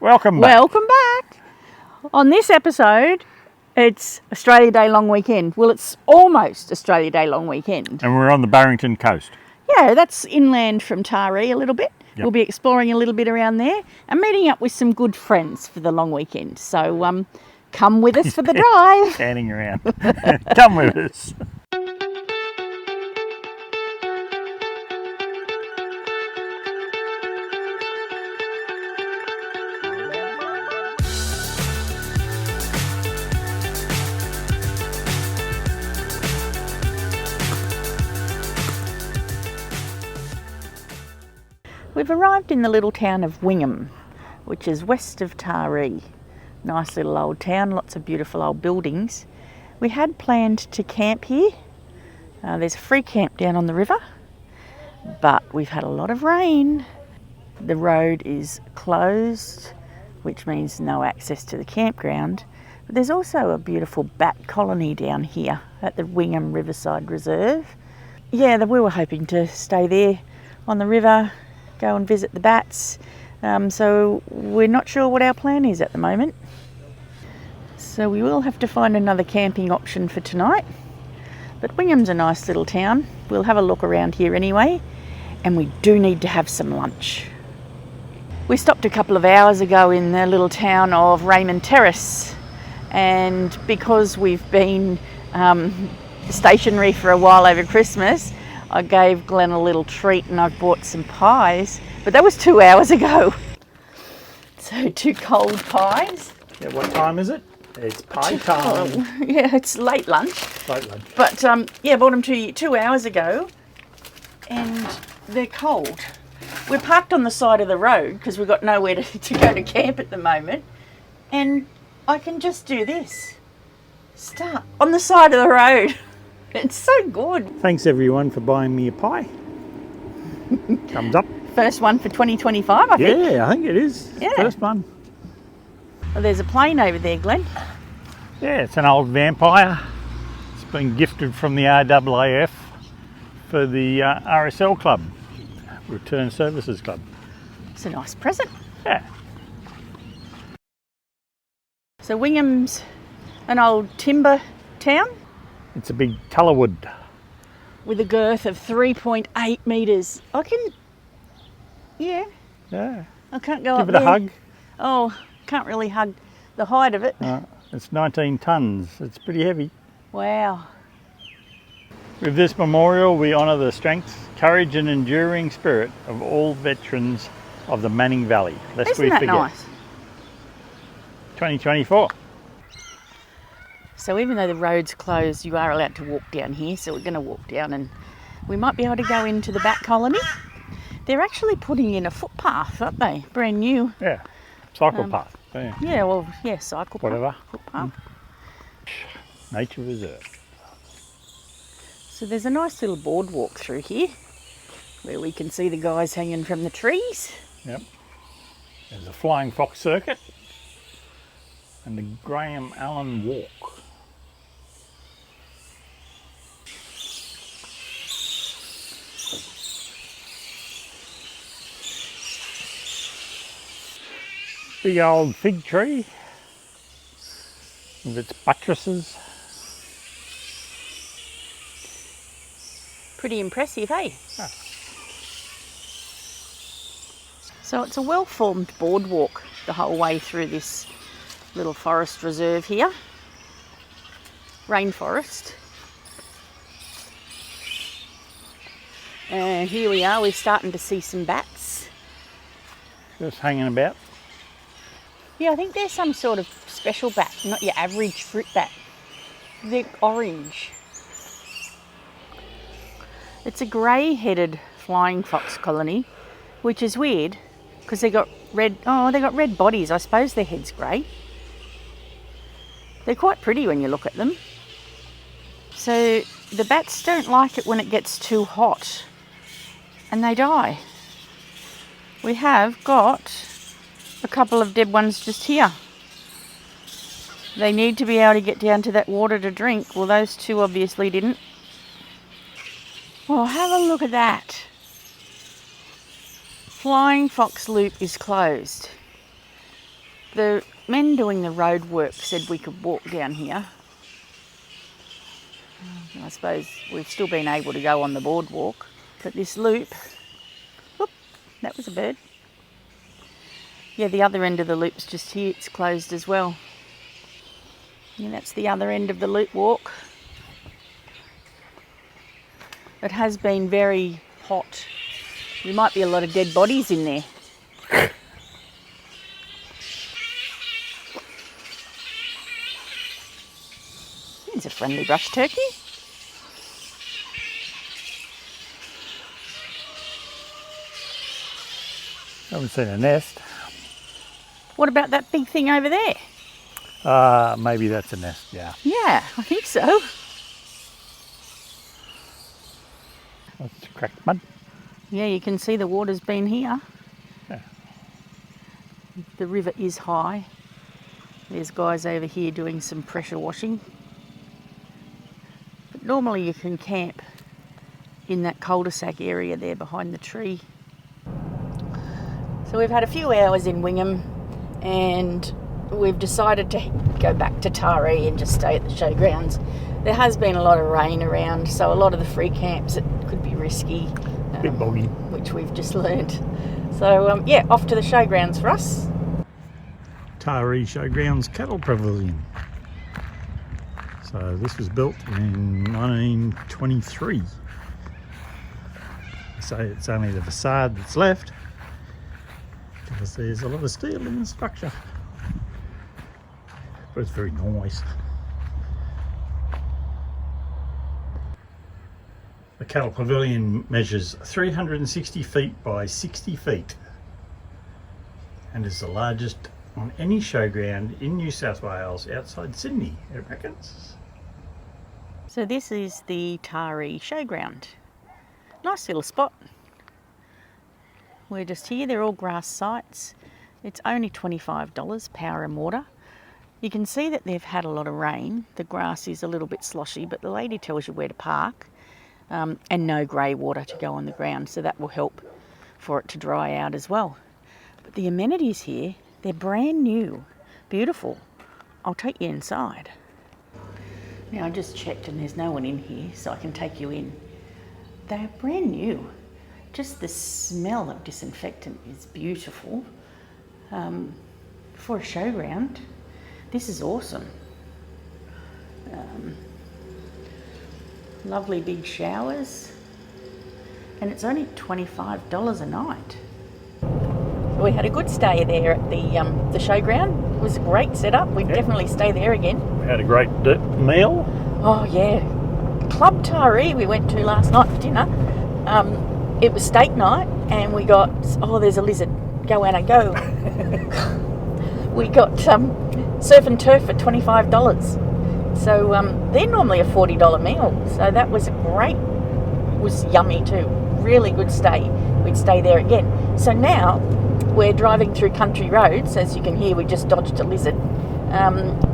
Welcome back. Welcome back. On this episode, it's Australia Day long weekend. Well, it's almost Australia Day long weekend. And we're on the Barrington coast. Yeah, that's inland from Taree a little bit. Yep. We'll be exploring a little bit around there and meeting up with some good friends for the long weekend. So come with us for the drive. Standing around. Come with us. We've arrived in the little town of Wingham, which is west of Taree. Nice little old town, lots of beautiful old buildings. We had planned to camp here. There's a free camp down on the river, but we've had a lot of rain. The road is closed, which means no access to the campground. But there's also a beautiful bat colony down here at the Wingham Riverside Reserve. Yeah, we were hoping to stay there on the river, go and visit the bats. So we're not sure what our plan is at the moment. So we will have to find another camping option for tonight. But Wingham's a nice little town. We'll have a look around here anyway. And we do need to have some lunch. We stopped a couple of hours ago in the little town of Raymond Terrace. And because we've been stationary for a while over Christmas, I gave Glenn a little treat and I've bought some pies, but that was 2 hours ago. So 2 cold pies. Yeah, what time is it? It's pie time. Yeah, it's late lunch. Late lunch. But yeah, bought them 2 hours ago and they're cold. We're parked on the side of the road because we've got nowhere to go to camp at the moment. And I can just do this. Start on the side of the road. It's so good. Thanks everyone for buying me a pie. Thumbs up. First one for 2025, I think. Yeah, I think it is. Yeah. First one. Well, there's a plane over there, Glenn. Yeah, it's an old Vampire. It's been gifted from the RAAF for the RSL Club, Return Services Club. It's a nice present. Yeah. So Wingham's an old timber town It's a big Tullerwood. with a girth of 3.8 metres. Yeah, Yeah. I can't go Give up it a there. hug. Oh, can't really hug the height of it. It's 19 tonnes. It's pretty heavy. Wow. With this memorial, we honour the strength, courage and enduring spirit of all veterans of the Manning Valley. Lest Isn't we that forget. nice? 2024. So even though the road's closed, you are allowed to walk down here. So we're going to walk down and we might be able to go into the bat colony. They're actually putting in a footpath, aren't they? Brand new. Yeah. Cycle path. Yeah. Yeah, well, yeah, cycle Whatever. path. Footpath. Nature Reserve. So there's a nice little boardwalk through here where we can see the guys hanging from the trees. Yep. There's a Flying Fox Circuit and the Graham Allen Walk. Big old fig tree with its buttresses. Pretty impressive, eh? Ah. So it's a well-formed boardwalk the whole way through this little forest reserve here. Rainforest. And here we are, we're starting to see some bats. Just hanging about. Yeah, I think they're some sort of special bat, not your average fruit bat. They're orange. It's a grey-headed flying fox colony, which is weird because they got red bodies. I suppose their head's grey. They're quite pretty when you look at them. So the bats don't like it when it gets too hot and they die. We have got a couple of dead ones just here. They need to be able to get down to that water to drink. Well, those 2 obviously didn't. Well, have a look at that. Flying Fox Loop is closed. The men doing the road work said we could walk down here. I suppose we've still been able to go on the boardwalk, but this loop, whoop, that was a bird. Yeah, the other end of the loop's just here, it's closed as well. And that's the other end of the loop walk. It has been very hot. There might be a lot of dead bodies in there. There's a friendly brush turkey. I haven't seen a nest. What about that big thing over there? Maybe that's a nest, yeah. Yeah, I think so. That's cracked mud. Yeah, you can see the water's been here. Yeah. The river is high. There's guys over here doing some pressure washing. But normally you can camp in that cul-de-sac area there behind the tree. So we've had a few hours in Wingham and we've decided to go back to Taree and just stay at the showgrounds. There has been a lot of rain around, so a lot of the free camps, it could be risky. Bit boggy. Which we've just learnt. So yeah, off to the showgrounds for us. Taree Showgrounds Cattle Pavilion. So this was built in 1923. So it's only the facade that's left, because there's a lot of steel in the structure. But it's very nice. The cattle pavilion measures 360 feet by 60 feet and is the largest on any showground in New South Wales outside Sydney, it reckons. So this is the Taree Showground. Nice little spot. We're just here, they're all grass sites. It's only $25, power and water. You can see that they've had a lot of rain. The grass is a little bit sloshy, but the lady tells you where to park. And no grey water to go on the ground, so that will help for it to dry out as well. But the amenities here, they're brand new, beautiful. I'll take you inside. Now I just checked and there's no one in here, so I can take you in. They're brand new. Just the smell of disinfectant is beautiful. For a showground, this is awesome. Lovely big showers, and it's only $25 a night. We had a good stay there at the showground. It was a great setup. We'd definitely stay there again. We had a great meal. Oh yeah, Club Taree we went to last night for dinner. It was steak night, and we got there's a lizard. Go Anna, go. We got surf and turf for $25. So they're normally a $40 meal. So that was great. It was yummy too. Really good stay. We'd stay there again. So now we're driving through country roads. As you can hear, we just dodged a lizard.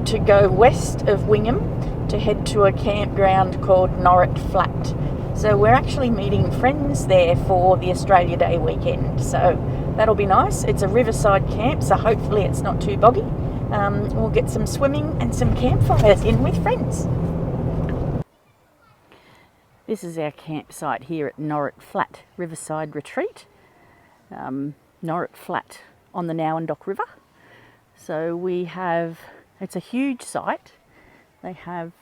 To go west of Wingham to head to a campground called Knorrit Flat. So we're actually meeting friends there for the Australia Day weekend. So that'll be nice. It's a Riverside camp, so hopefully it's not too boggy. We'll get some swimming and some campfires in with friends. This is our campsite here at Knorrit Flat, Riverside Retreat. Knorrit Flat on the Nowendoc River. So we have, it's a huge site. They have,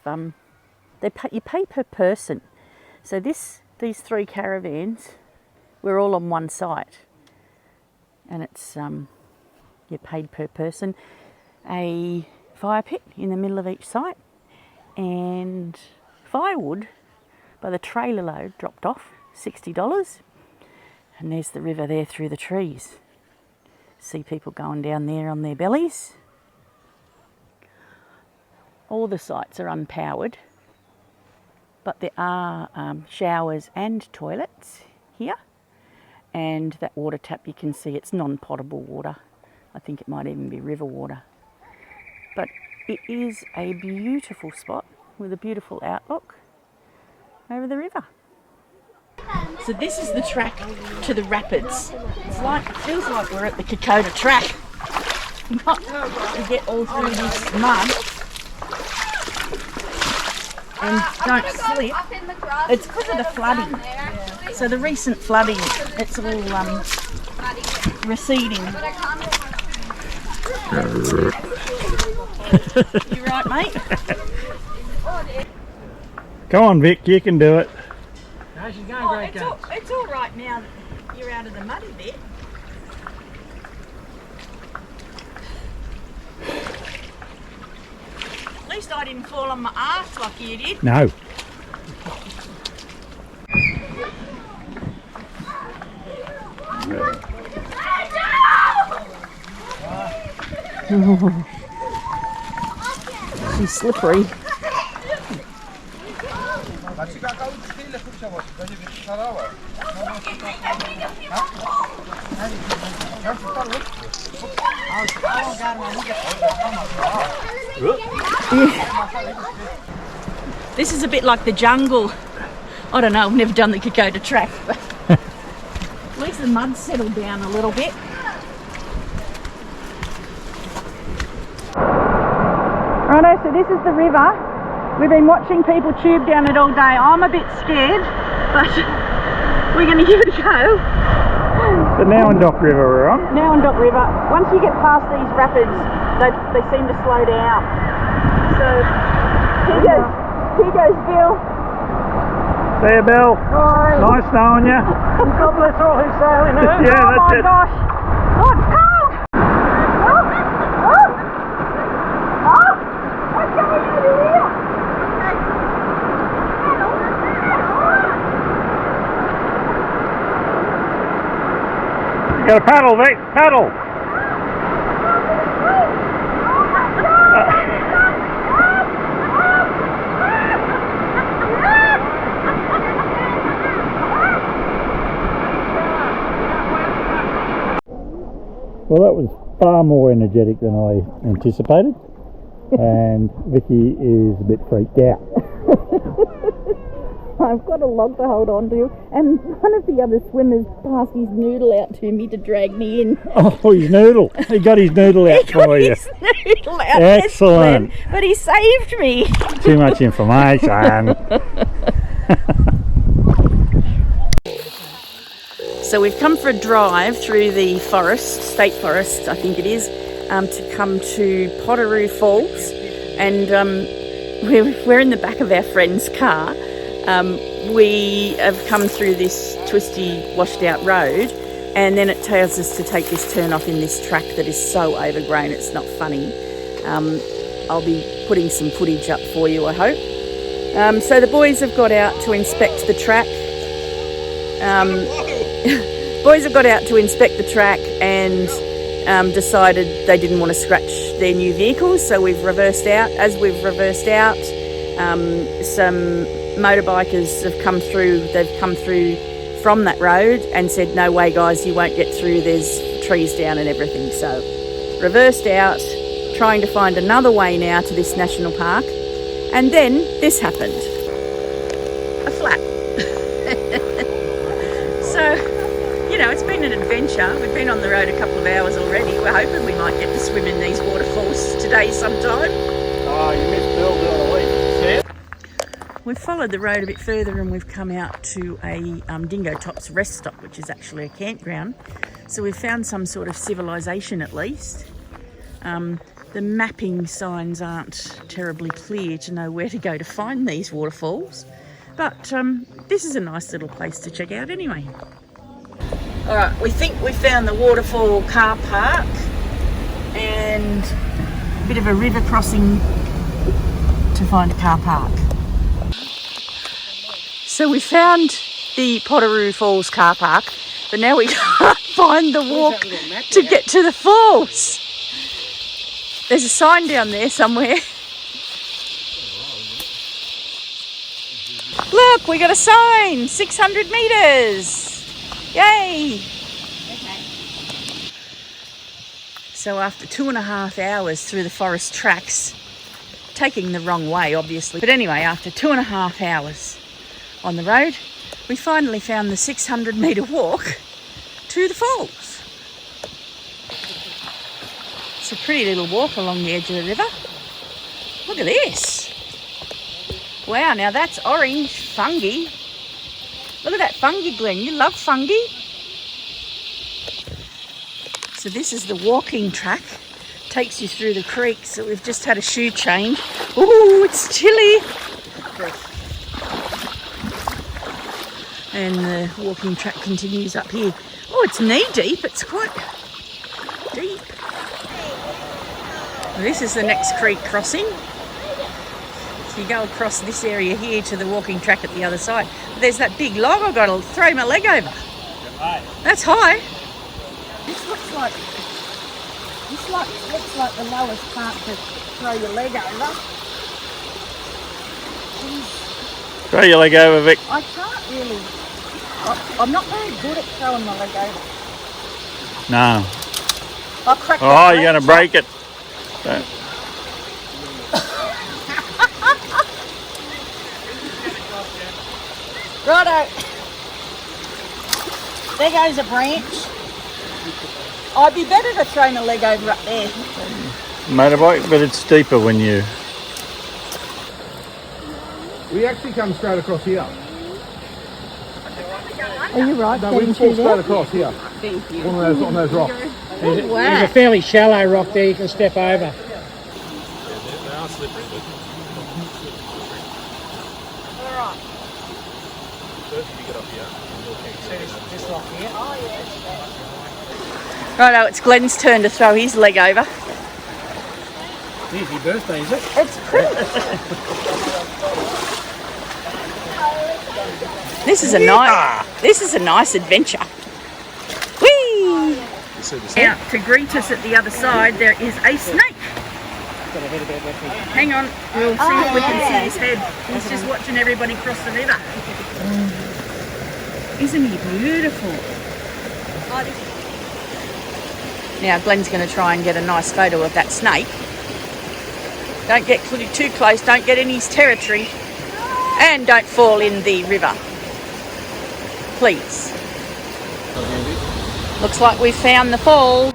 you pay per person. So these three caravans, we're all on one site. And it's, you're paid per person. A fire pit in the middle of each site, and firewood by the trailer load dropped off, $60. And there's the river there through the trees. See people going down there on their bellies. All the sites are unpowered, but there are showers and toilets here. And that water tap, you can see it's non-potable water. I think it might even be river water. But it is a beautiful spot with a beautiful outlook over the river. So this is the track to the rapids. It feels like we're at the Kokoda track. not to get all through this mud and don't slip. It's because of the flooding. So the recent flooding, it's all receding. You right, mate? Come on, Vic, you can do it. No, she's going great guns. It's all right now that you're out of the muddy bit. At least I didn't fall on my arse like you did. No. She's slippery. This is a bit like the jungle. I don't know, I've never done the Kokoda track, but at least the mud's settled down a little bit. Righto, so this is the river. We've been watching people tube down it all day. I'm a bit scared, but we're going to give it a go. The Nowendoc River we're on. Nowendoc River. Once you get past these rapids, they seem to slow down. So here goes Bill. See you, Bill. Hi. Nice knowing you. God bless all who's sailing her. Yeah, Oh that's my it. gosh. Oh, it's cold. What's going on here? You got a paddle, Vic. Paddle. Well, that was far more energetic than I anticipated, and Vicky is a bit freaked out. I've got a log to hold on to, and one of the other swimmers passed his noodle out to me to drag me in. Oh, his noodle. He got his noodle out for you. His noodle out. Excellent. But he saved me. Too much information. So we've come for a drive through the forest, state forest I think it is, to come to Potoroo Falls, and we're in the back of our friend's car. We have come through this twisty, washed out road, and then it tells us to take this turn off in this track that is so overgrown it's not funny. I'll be putting some footage up for you, I hope. So the boys have got out to inspect the track. Boys have got out to inspect the track and decided they didn't want to scratch their new vehicles, so we've reversed out. As we've reversed out, some motorbikers have come through. They've come through from that road and said, no way guys, you won't get through, there's trees down and everything. So reversed out, trying to find another way now to this national park, and then this happened. A flat. So, you know, it's been an adventure. We've been on the road a couple of hours already. We're hoping we might get to swim in these waterfalls today sometime. Oh, you missed Bill doing a week. Yeah. We've followed the road a bit further and we've come out to a Dingo Tops rest stop, which is actually a campground. So we've found some sort of civilization at least. The mapping signs aren't terribly clear to know where to go to find these waterfalls. But this is a nice little place to check out anyway. Alright, we think we found the waterfall car park and a bit of a river crossing to find a car park. So we found the Potoroo Falls car park, but now we can't find the walk to get to the falls. There's a sign down there somewhere. Look, we got a sign, 600 metres. Yay! Okay. So after 2.5 hours through the forest tracks, taking the wrong way obviously, but anyway, after 2.5 hours on the road, we finally found the 600 metre walk to the falls. It's a pretty little walk along the edge of the river. Look at this. Wow, now that's orange fungi. Look at that fungi, Glenn. You love fungi? So this is the walking track. Takes you through the creek. So we've just had a shoe change. Ooh, it's chilly. And the walking track continues up here. Oh, it's knee deep. It's quite deep. Well, this is the next creek crossing. So you go across this area here to the walking track at the other side. There's that big log I've got to throw my leg over. That's high. This looks like the lowest part to throw your leg over. Throw your leg over, Vic. I can't really. I'm not very good at throwing my leg over. No. I'll crack Oh, you're going to break it. Don't. Righto. There goes a branch. I'd be better to throw my leg over up there. Motorbike, but it's deeper when you... We actually come straight across here. Are you right? No, we walk straight across here. Thank you. On those rocks. There's a fairly shallow rock there you can step over. They are slippery, but... Alright. First you get up here. This rock here. Righto, it's Glenn's turn to throw his leg over. It's your birthday, is it? It's pretty. This is a nice adventure. Whee! Now, to greet us at the other side, there is a snake. Hang on, we'll see if we can see his head. He's just watching everybody cross the river. Isn't he beautiful? Now Glenn's going to try and get a nice photo of that snake. Don't get too close, don't get in his territory, and don't fall in the river. Please. Looks like we've found the fall.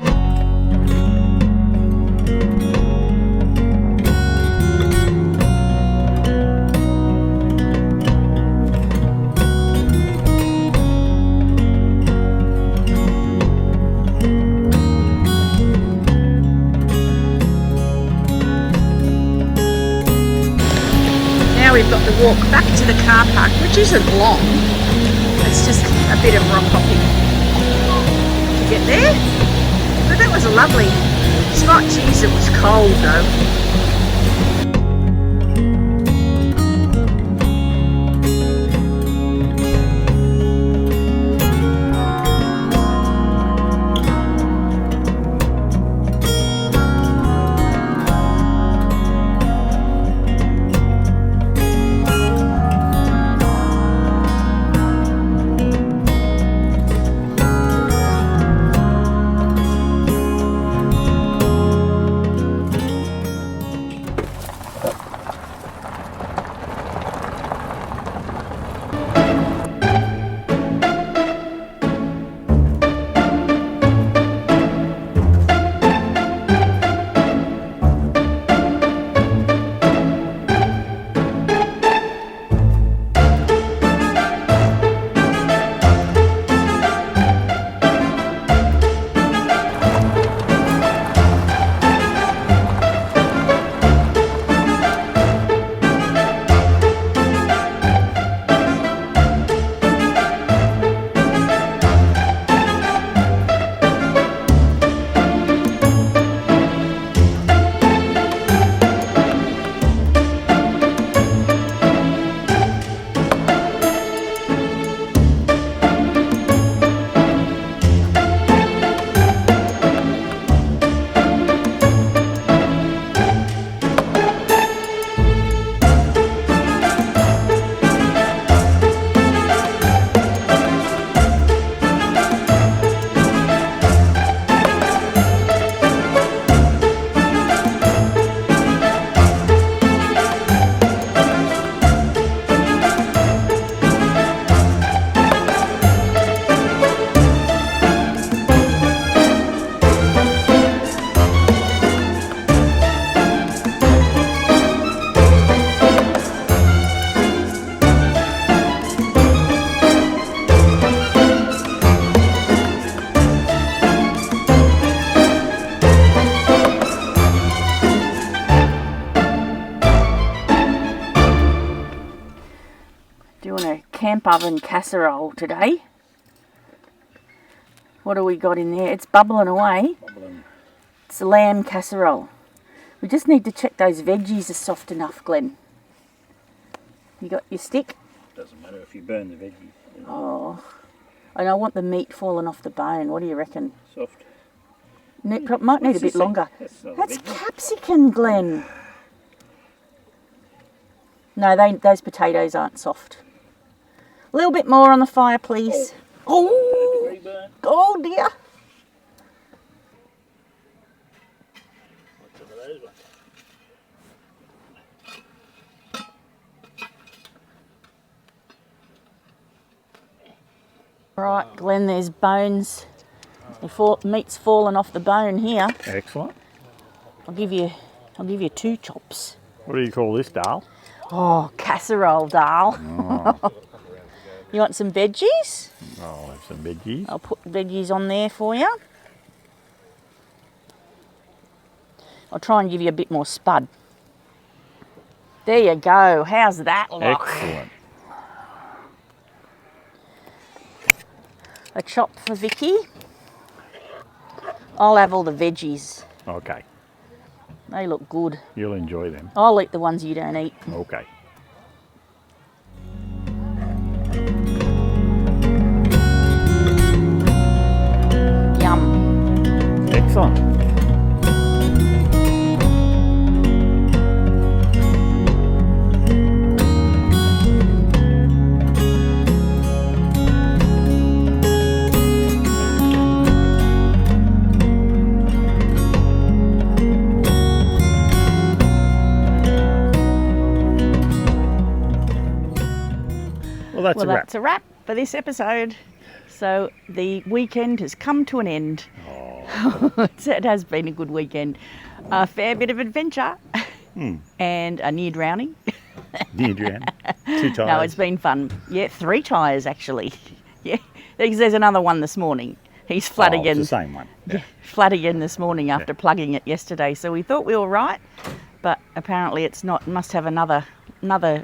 We've got the walk back to the car park, which isn't long. It's just a bit of rock hopping to get there. But that was a lovely spot. Geez, it was cold though. camp oven casserole today. What do we got in there? It's bubbling away. It's lamb casserole. We just need to check those veggies are soft enough, Glenn. You got your stick? Doesn't matter if you burn the veggies. Oh, and I want the meat falling off the bone. What do you reckon? Soft. Might need a bit longer. That's veggie. capsicum, Glenn. No, those potatoes aren't soft. A little bit more on the fire, please. Oh, oh dear. Right, Glenn, there's bones. Meat's fallen off the bone here. Excellent. I'll give you 2 chops. What do you call this, Dal? Oh, casserole, Dal. Oh. You want some veggies? I'll have some veggies. I'll put veggies on there for you. I'll try and give you a bit more spud. There you go. How's that look? Excellent. A chop for Vicky. I'll have all the veggies. Okay. They look good. You'll enjoy them. I'll eat the ones you don't eat. Okay. Yum. Excellent. Well, that's a wrap for this episode. So the weekend has come to an end. Oh. It has been a good weekend. A fair bit of adventure and a near drowning. Near drown. 2 tires. No, it's been fun. Yeah, 3 tyres actually. Yeah, there's another one this morning. He's flat again. It's the same one. Yeah, flat again this morning after plugging it yesterday. So we thought we were right, but apparently it's not. Must have another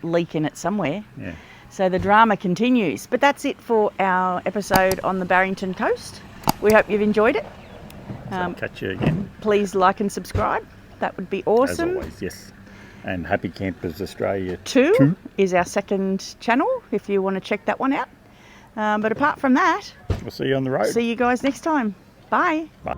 leak in it somewhere. Yeah. So the drama continues. But that's it for our episode on the Barrington coast. We hope you've enjoyed it. So catch you again. Please like and subscribe. That would be awesome. As always, yes. And Happy Campers Australia 2 is our second channel, if you want to check that one out. But apart from that, We'll see you on the road. see you guys next time. Bye. Bye.